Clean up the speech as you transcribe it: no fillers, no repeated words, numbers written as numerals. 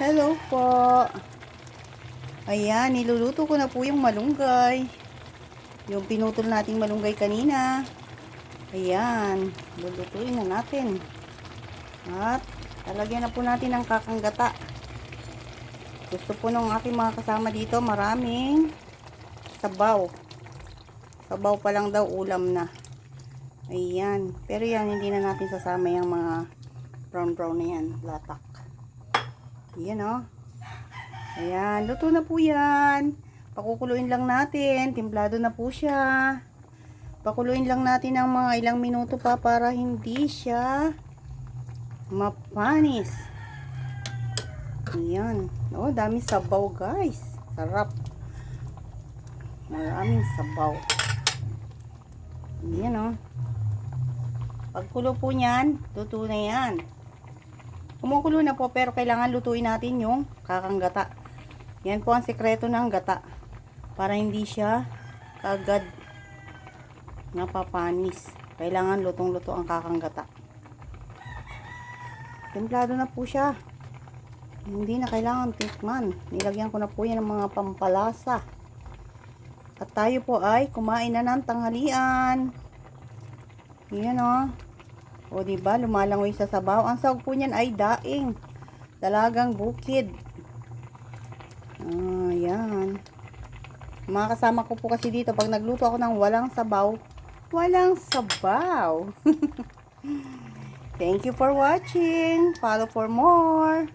Hello po. Ayan, niluluto ko na po yung malunggay. Yung pinutol nating malunggay kanina. Ayan, lulutuin na natin. At lalagyan na po natin ng kakanggata. Gusto po nung aking mga kasama dito, maraming sabaw. Sabaw pa lang daw, ulam na. Ayan, pero yan, hindi na natin sasama yung mga brown na yan, latak. Ayan o. Ayan, luto na po yan. Pakukuluin lang natin. Timplado na po siya. Pakuluin lang natin ng mga ilang minuto pa para hindi siya mapanis. Ayan. Oh, dami sabaw guys. Sarap. Maraming sabaw. Ayan o. Pagkulo po niyan, luto na yan. Kumukulo na po pero kailangan lutuin natin yung kakanggata. Yan po ang sekreto ng gata. Para hindi siya kagad napapanis. Kailangan lutong-luto ang kakanggata. Templado na po siya. Hindi na kailangan tikman. Nilagyan ko na po yan ng mga pampalasa. At tayo po ay kumain na ng tanghalian. Yan o. O diba, lumalangoy sa sabaw. Ang sahog po niyan ay daing. Dalagang bukid. Ayan. Mga kasama ko po kasi dito, pag nagluto ako ng walang sabaw, walang sabaw. Thank you for watching. Follow for more.